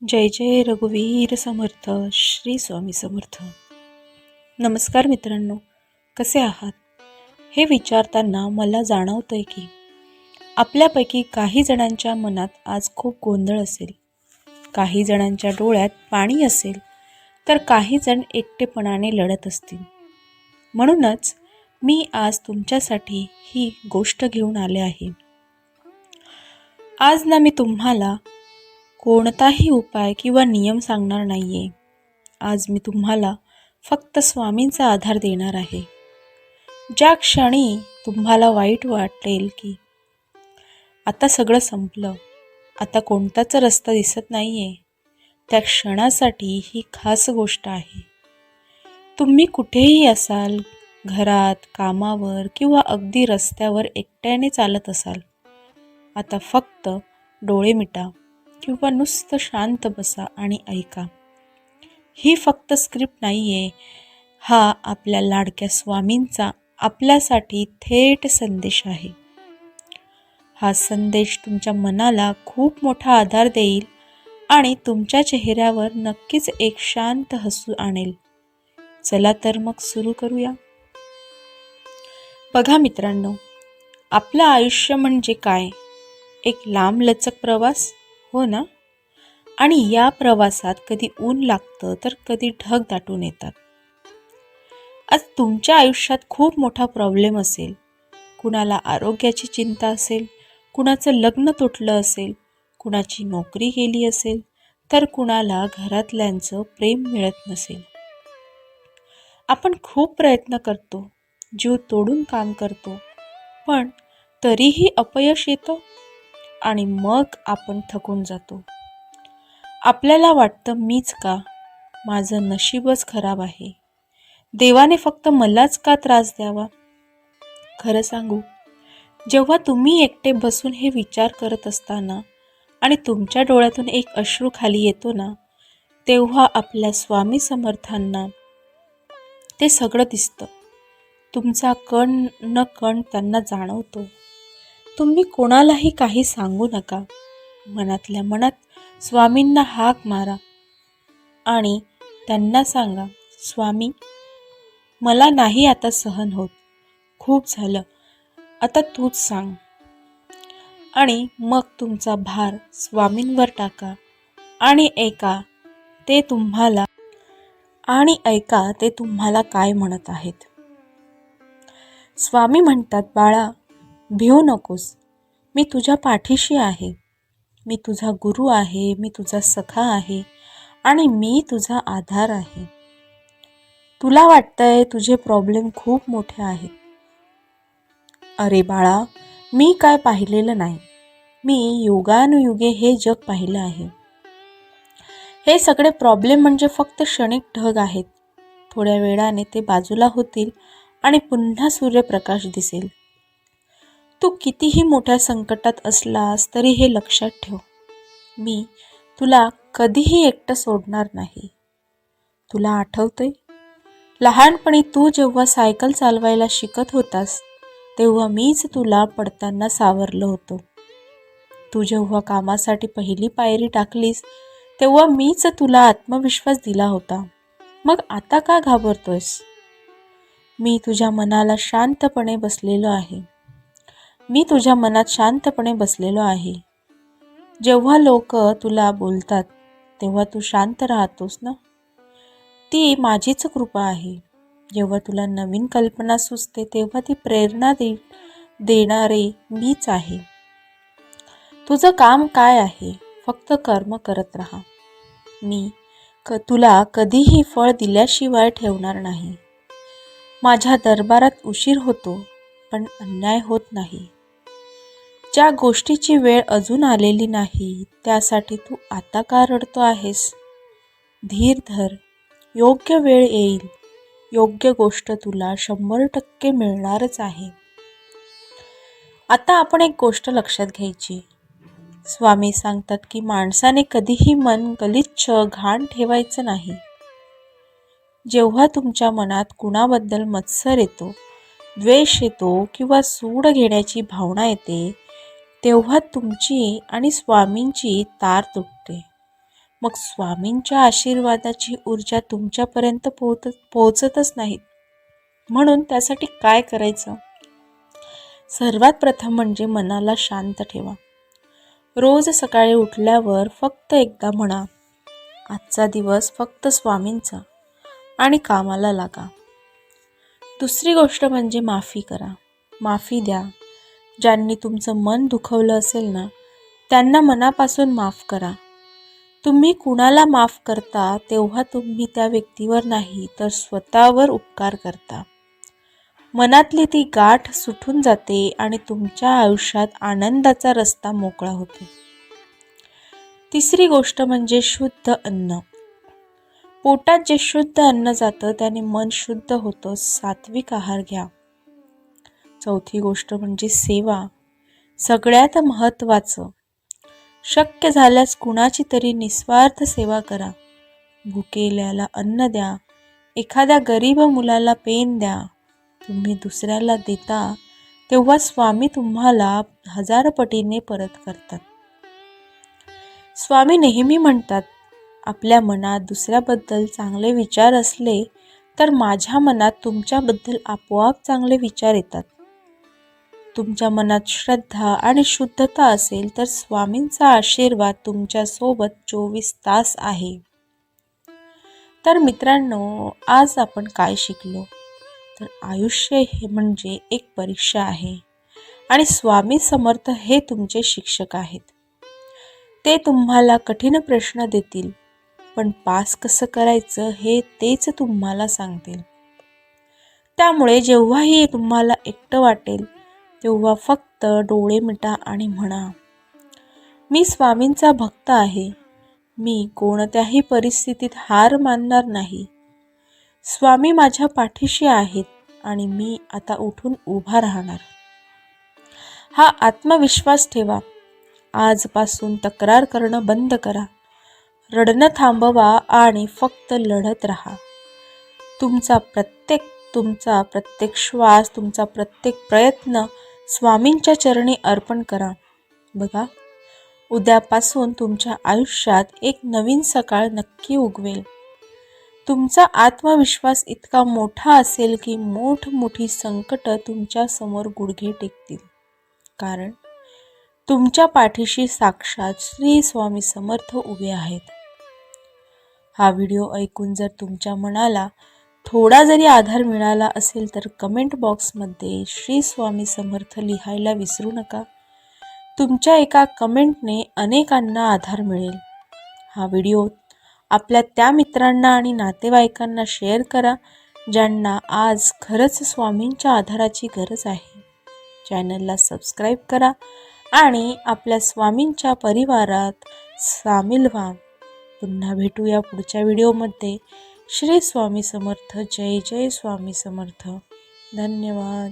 जय जय रघुवीर समर्थ श्री स्वामी समर्थ. नमस्कार मित्रांनो, कसे आहात? हे विचारताना मला जाणवतंय की आपल्यापैकी काही जणांच्या मनात आज खूप गोंधळ असेल, काही जणांच्या डोळ्यात पाणी असेल, तर काही जण एकटेपणाने लढत असतील. म्हणूनच मी आज तुमच्यासाठी ही गोष्ट घेऊन आले आहे. आज मी तुम्हाला कोणताही उपाय किंवा नियम सांगणार नाहीये. आज मी तुम्हाला फक्त स्वामींचा आधार देणार आहे. ज्या क्षणी तुम्हाला वाईट वाटेल की आता सगळं संपलं, आता कोणताच रस्ता दिसत नाहीये, त्या क्षणासाठी ही खास गोष्ट आहे. तुम्ही कुठेही असाल, घरात, कामावर किंवा अगदी रस्त्यावर एकट्याने चालत असाल, आता फक्त डोळे मिटा किंवा नुसतं शांत बसा आणि ऐका. ही फक्त स्क्रिप्ट नाहीये, हा आपल्या लाडक्या स्वामींचा आपल्यासाठी थेट संदेश आहे. हा संदेश तुमच्या मनाला खूप मोठा आधार देईल आणि तुमच्या चेहऱ्यावर नक्कीच एक शांत हसू आणेल. चला तर मग सुरू करूया. बघा मित्रांनो, आपलं आयुष्य म्हणजे काय? एक लांबलचक प्रवास, हो ना? आणि या प्रवासात कधी ऊन लागतं तर कधी ढग दाटून येतात. आज तुमच्या आयुष्यात खूप मोठा प्रॉब्लेम असेल, कुणाला आरोग्याची चिंता असेल, कुणाचं लग्न तुटलं असेल, कुणाची नोकरी गेली असेल, तर कुणाला घरातल्यांचं प्रेम मिळत नसेल. आपण खूप प्रयत्न करतो, जीव तोडून काम करतो, पण तरीही अपयश येतं आणि मग आपण थकून जातो. आपल्याला वाटतं मीच का? माझं नशीबच खराब आहे. देवाने फक्त मलाच का त्रास द्यावा? खरं सांगू, जेव्हा तुम्ही एकटे बसून हे विचार करत असताना आणि तुमच्या डोळ्यातून एक अश्रू खाली येतो ना, तेव्हा आपल्या स्वामी समर्थांना ते सगळं दिसतं. तुमचा कण न कण त्यांना जाणवतो. तुम्ही कोणालाही काही सांगू नका. मनातल्या मनात स्वामींना हाक मारा आणि त्यांना सांगा, स्वामी, मला नाही आता सहन होत, खूप झालं, आता तूच सांग. आणि मग तुमचा भार स्वामींवर टाका आणि ऐका ते तुम्हाला काय म्हणत आहेत. स्वामी म्हणतात, बाळा, भिवू नकोस, मी तुझ्या पाठीशी आहे. मी तुझा गुरु आहे, मी तुझा सखा आहे आणि मी तुझा आधार आहे. तुला वाटतंय तुझे प्रॉब्लेम खूप मोठे आहेत. अरे बाळा, मी काय पाहिलेलं नाही. मी युगानुयुगे हे जग पाहिलं आहे. हे सगळे प्रॉब्लेम म्हणजे फक्त क्षणिक ढग आहेत. थोड्या वेळाने ते बाजूला होतील आणि पुन्हा सूर्यप्रकाश दिसेल. तू कितीही मोठ्या संकटात असलास तरी हे लक्षात ठेव, मी तुला कधीही एकटं सोडणार नाही. तुला आठवतंय, लहानपणी तू जेव्हा सायकल चालवायला शिकत होतास, तेव्हा मीच तुला पडताना सावरलं होतं. तू जेव्हा कामासाठी पहिली पायरी टाकलीस, तेव्हा मीच तुला आत्मविश्वास दिला होता. मग आता का घाबरतोयस? मी तुझ्या मनाला शांतपणे बसलेलो आहे. मी तुझ्या मनात शांतपणे बसलेलो आहे. जेव्हा लोक तुला बोलतात तेव्हा तू शांत राहतोस ना, ती माझीच कृपा आहे. जेव्हा तुला नवीन कल्पना सुचते तेव्हा ती प्रेरणा देणारे मीच आहे. तुझं काम काय आहे? फक्त कर्म करत राहा. मी तुला कधीही फळ दिल्याशिवाय ठेवणार नाही. माझ्या दरबारात उशीर होतो, पण अन्याय होत नाही. ज्या गोष्टीची वेळ अजून आलेली नाही, त्यासाठी तू आता का रडतो आहेस? धीर धर, योग्य वेळ येईल. योग्य गोष्ट तुला 100% मिळणारच आहे. आता आपण एक गोष्ट लक्षात घ्यायची. स्वामी सांगतात की माणसाने कधीही मन गलिच्छ, घाण ठेवायचं नाही. जेव्हा तुमच्या मनात कुणाबद्दल मत्सर येतो, द्वेष येतो किंवा सूड घेण्याची भावना येते, तेव्हा तुमची आणि स्वामींची तार तुटते. मग स्वामींच्या आशीर्वादाची ऊर्जा तुमच्यापर्यंत पोहोचतच नाहीत. म्हणून त्यासाठी काय करायचं? सर्वात प्रथम म्हणजे मनाला शांत ठेवा. रोज सकाळी उठल्यावर फक्त एकदा म्हणा, आजचा दिवस फक्त स्वामींचा, आणि कामाला लागा. दुसरी गोष्ट म्हणजे माफी करा, माफी द्या. ज्यांनी तुमचं मन दुखवलं असेल ना, त्यांना मनापासून माफ करा. तुम्ही कुणाला माफ करता तेव्हा तुम्ही त्या व्यक्तीवर नाही तर स्वतःवर उपकार करता. मनातली ती गाठ सुटून जाते आणि तुमच्या आयुष्यात आनंदाचा रस्ता मोकळा होतो. तिसरी गोष्ट म्हणजे शुद्ध अन्न. पोटात जे शुद्ध अन्न जातं त्याने मन शुद्ध होतं. सात्विक आहार घ्या. चौथी गोष्ट म्हणजे सेवा. सगळ्यात महत्त्वाचं, शक्य झाल्यास कुणाची तरी निस्वार्थ सेवा करा. भुकेल्याला अन्न द्या. एखाद्या गरीब मुलाला पेन द्या. तुम्ही दुसऱ्याला देता तेव्हा स्वामी तुम्हाला 1000 पटीने परत करतात. स्वामी नेहमी म्हणतात, आपल्या मनात दुसऱ्याबद्दल चांगले विचार असले तर माझ्या मनात तुमच्याबद्दल आपोआप चांगले विचार येतात. तुमच्या मनात श्रद्धा आणि शुद्धता असेल तर स्वामींचा आशीर्वाद तुमच्यासोबत 24 तास आहे. तर मित्रांनो, आज आपण काय शिकलो? तर आयुष्य हे म्हणजे एक परीक्षा आहे आणि स्वामी समर्थ हे तुमचे शिक्षक आहेत. ते तुम्हाला कठीण प्रश्न देतील, पण पास कसं करायचं हे तेच तुम्हाला सांगतील. त्यामुळे जेव्हाही तुम्हाला एकटं वाटेल तेव्हा फक्त डोळे मिटा आणि म्हणा, मी स्वामींचा भक्त आहे. मी कोणत्याही परिस्थितीत हार मानणार नाही. स्वामी माझ्या पाठीशी आहेत आणि मी आता उठून उभा राहणार. हा आत्मविश्वास ठेवा. आजपासून तक्रार करणं बंद करा. रडणं थांबवा आणि फक्त लढत राहा. तुमचा प्रत्येक श्वास, तुमचा प्रत्येक प्रयत्न स्वामींच्या चरणी अर्पण करा. बघा, उद्यापासून तुमच्या आयुष्यात एक नवीन सकाळ नक्की उगवेल. तुमचा आत्मविश्वास इतका मोठा असेल की मोठमोठी संकट तुमच्या समोर गुडघे टेकतील. कारण तुमच्या पाठीशी साक्षात श्री स्वामी समर्थ उभे आहेत. हा व्हिडिओ ऐकून जर तुमच्या मनाला थोडा जरी आधार मिळाला असेल तर कमेंट बॉक्समध्ये श्री स्वामी समर्थ लिहायला विसरू नका. तुमच्या एका कमेंटने अनेकांना आधार मिळेल. हा व्हिडिओ आपल्या त्या मित्रांना आणि नातेवाईकांना शेअर करा ज्यांना आज खरंच स्वामींच्या आधाराची गरज आहे. चॅनलला सबस्क्राईब करा आणि आपल्या स्वामींच्या परिवारात सामील व्हा. पुन्हा भेटूया पुढच्या व्हिडिओमध्ये. श्री स्वामी समर्थ. जय जय स्वामी समर्थ. धन्यवाद.